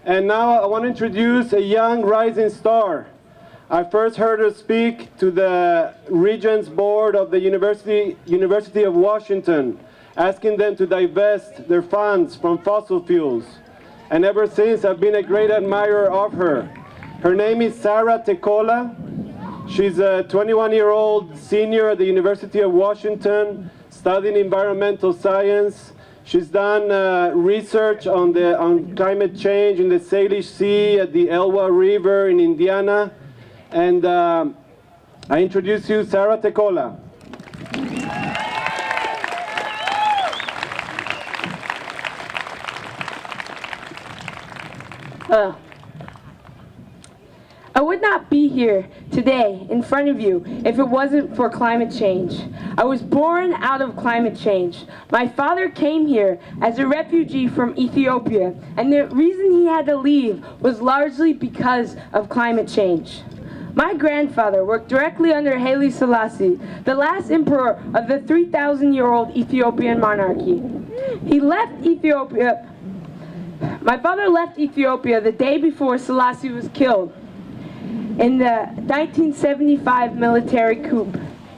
And now I want to introduce a young rising star. I first heard her speak to the Regents Board of the University of Washington, asking them to divest their funds from fossil fuels. And ever since, I've been a great admirer of her. Her name is Sarra Tekola. She's a 21-year-old senior at the University of Washington, studying environmental science. She's done research on climate change in the Salish Sea, at the Elwha River in Indiana. And I introduce you Sarra Tekola. I would not be here today in front of you if it wasn't for climate change. I was born out of climate change. My father came here as a refugee from Ethiopia, and the reason he had to leave was largely because of climate change. My grandfather worked directly under Haile Selassie, the last emperor of the 3,000-year-old Ethiopian monarchy. He left Ethiopia. My father left Ethiopia the day before Selassie was killed in the 1975 military coup.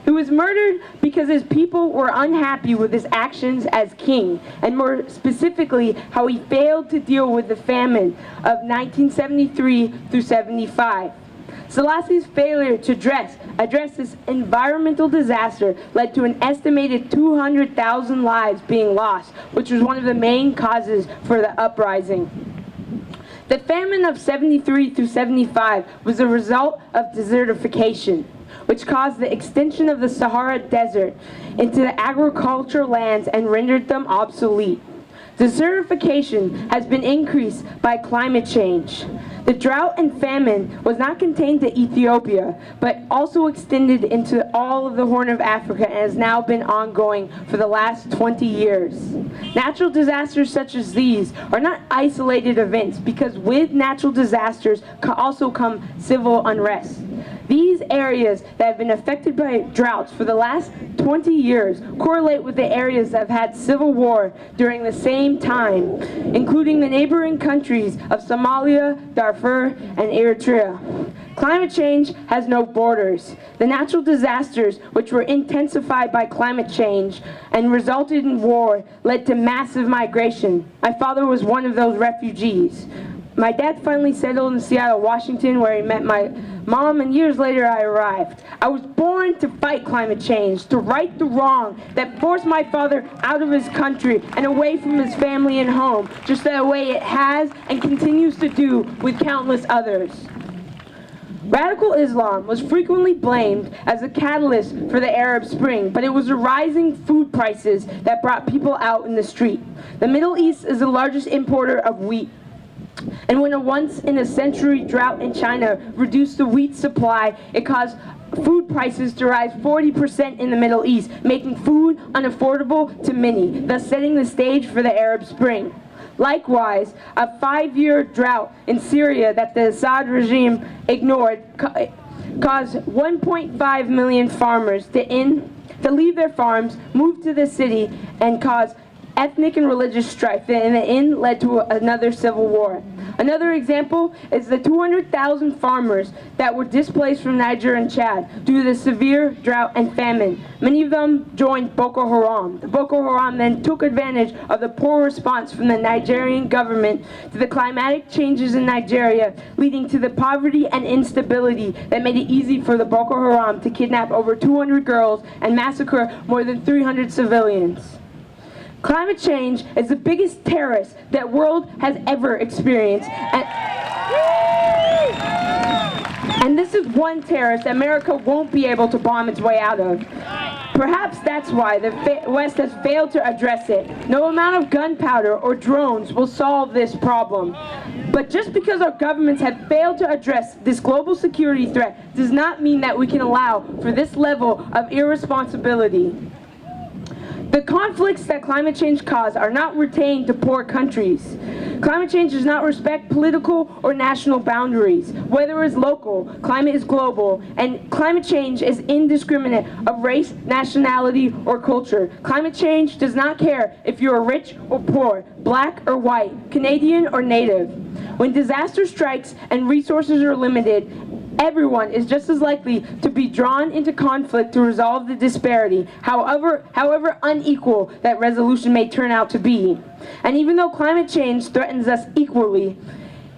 He was murdered because his people were unhappy with his actions as king, and more specifically, how he failed to deal with the famine of 1973 through 75. Selassie's failure to address this environmental disaster led to an estimated 200,000 lives being lost, which was one of the main causes for the uprising. The famine of 73 through 75 was a result of desertification, which caused the extension of the Sahara Desert into the agricultural lands and rendered them obsolete. Desertification has been increased by climate change. The drought and famine was not contained to Ethiopia, but also extended into all of the Horn of Africa and has now been ongoing for the last 20 years. Natural disasters such as these are not isolated events, because with natural disasters also come civil unrest. These areas that have been affected by droughts for the last 20 years correlate with the areas that have had civil war during the same time, including the neighboring countries of Somalia, Darfur, and Eritrea. Climate change has no borders. The natural disasters, which were intensified by climate change and resulted in war, led to massive migration. My father was one of those refugees. My dad finally settled in Seattle, Washington, where he met my mom, and years later I arrived. I was born to fight climate change, to right the wrong that forced my father out of his country and away from his family and home, just the way it has and continues to do with countless others. Radical Islam was frequently blamed as a catalyst for the Arab Spring, but it was the rising food prices that brought people out in the street. The Middle East is the largest importer of wheat. And when a once-in-a-century drought in China reduced the wheat supply, it caused food prices to rise 40% in the Middle East, making food unaffordable to many, thus setting the stage for the Arab Spring. Likewise, a 5-year drought in Syria that the Assad regime ignored caused 1.5 million farmers to leave their farms, move to the city, and cause ethnic and religious strife that in the end led to another civil war. Another example is the 200,000 farmers that were displaced from Niger and Chad due to the severe drought and famine. Many of them joined Boko Haram. The Boko Haram then took advantage of the poor response from the Nigerian government to the climatic changes in Nigeria, leading to the poverty and instability that made it easy for the Boko Haram to kidnap over 200 girls and massacre more than 300 civilians. Climate change is the biggest terrorist that the world has ever experienced. And this is one terrorist that America won't be able to bomb its way out of. Perhaps that's why the West has failed to address it. No amount of gunpowder or drones will solve this problem. But just because our governments have failed to address this global security threat does not mean that we can allow for this level of irresponsibility. The conflicts that climate change causes are not retained to poor countries. Climate change does not respect political or national boundaries. Weather is local, climate is global, and climate change is indiscriminate of race, nationality, or culture. Climate change does not care if you are rich or poor, black or white, Canadian or native. When disaster strikes and resources are limited, everyone is just as likely to be drawn into conflict to resolve the disparity, however unequal that resolution may turn out to be. And even though climate change threatens us equally,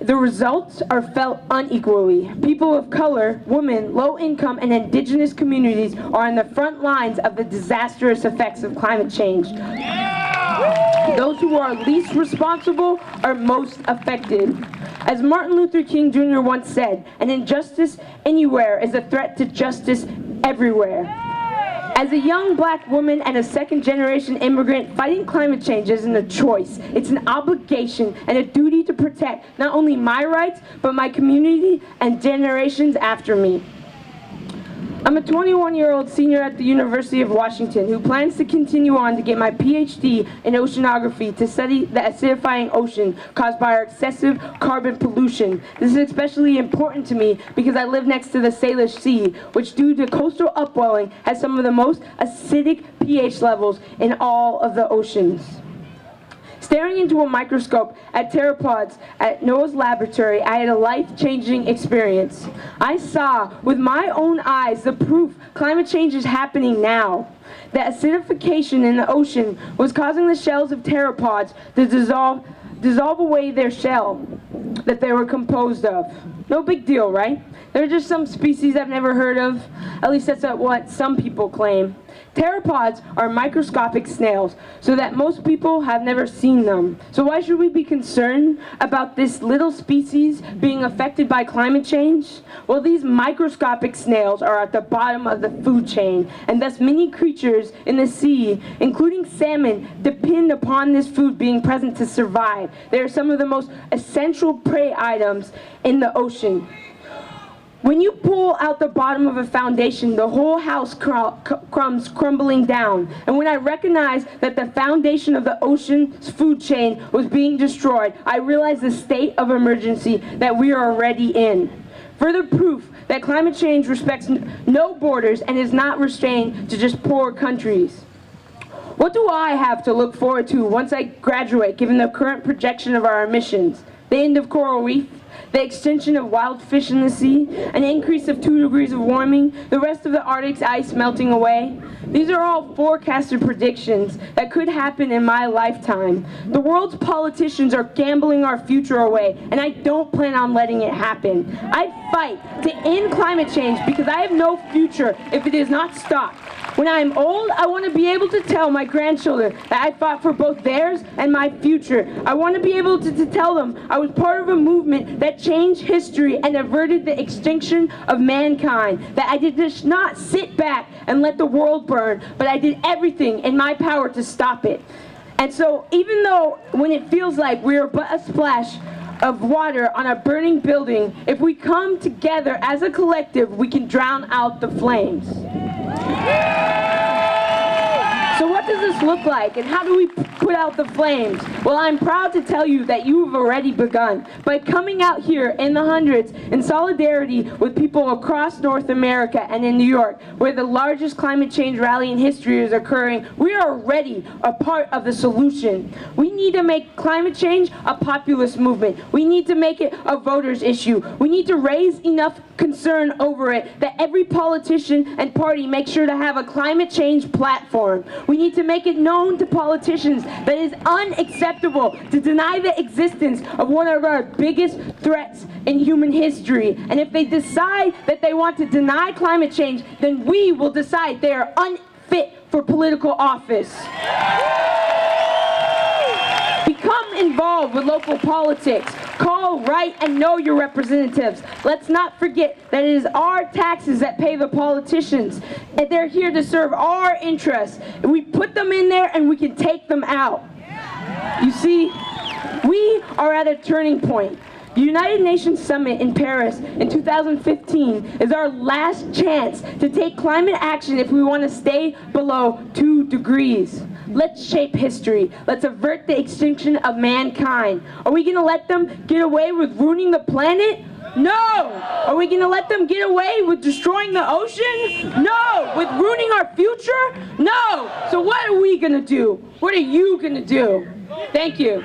the results are felt unequally. People of color, women, low income, and indigenous communities are on the front lines of the disastrous effects of climate change. Those who are least responsible are most affected. As Martin Luther King Jr. once said, an injustice anywhere is a threat to justice everywhere. As a young black woman and a second-generation immigrant, fighting climate change isn't a choice. It's an obligation and a duty to protect not only my rights, but my community and generations after me. I'm a 21-year-old senior at the University of Washington who plans to continue on to get my PhD in oceanography to study the acidifying ocean caused by our excessive carbon pollution. This is especially important to me because I live next to the Salish Sea, which due to coastal upwelling has some of the most acidic pH levels in all of the oceans. Staring into a microscope at pteropods at Noah's laboratory, I had a life-changing experience. I saw with my own eyes the proof climate change is happening now. The acidification in the ocean was causing the shells of pteropods to dissolve away their shell that they were composed of. No big deal, right? They're just some species I've never heard of. At least that's what some people claim. Pteropods are microscopic snails, so that most people have never seen them. So why should we be concerned about this little species being affected by climate change? Well, these microscopic snails are at the bottom of the food chain, and thus many creatures in the sea, including salmon, depend upon this food being present to survive. They are some of the most essential prey items in the ocean. When you pull out the bottom of a foundation, the whole house comes crumbling down. And when I recognized that the foundation of the ocean's food chain was being destroyed, I realized the state of emergency that we are already in. Further proof that climate change respects no borders and is not restrained to just poor countries. What do I have to look forward to once I graduate, given the current projection of our emissions? The end of coral reef? The extinction of wild fish in the sea, an increase of 2 degrees of warming, the rest of the Arctic's ice melting away. These are all forecasted predictions that could happen in my lifetime. The world's politicians are gambling our future away, and I don't plan on letting it happen. I fight to end climate change because I have no future if it is not stopped. When I am old, I want to be able to tell my grandchildren that I fought for both theirs and my future. I want to be able to tell them I was part of a movement that changed history and averted the extinction of mankind. That I did just not sit back and let the world burn, but I did everything in my power to stop it. And so even though when it feels like we are but a splash of water on a burning building, if we come together as a collective, we can drown out the flames. So what does this look like, and how do we put out the flames? Well, I'm proud to tell you that you have already begun. By coming out here in the hundreds in solidarity with people across North America and in New York, where the largest climate change rally in history is occurring, we are already a part of the solution. We need to make climate change a populist movement. We need to make it a voters issue. We need to raise enough concern over it that every politician and party make sure to have a climate change platform. We need to make it known to politicians that it is unacceptable to deny the existence of one of our biggest threats in human history. And if they decide that they want to deny climate change, then we will decide they are unfit for political office. Become involved with local politics. Call, write, and know your representatives. Let's not forget that it is our taxes that pay the politicians, and they're here to serve our interests. And we put them in there and we can take them out. You see, we are at a turning point. The United Nations Summit in Paris in 2015 is our last chance to take climate action if we want to stay below 2 degrees. Let's shape history. Let's avert the extinction of mankind. Are we going to let them get away with ruining the planet? No! Are we going to let them get away with destroying the ocean? No! With ruining our future? No! So what are we going to do? What are you going to do? Thank you.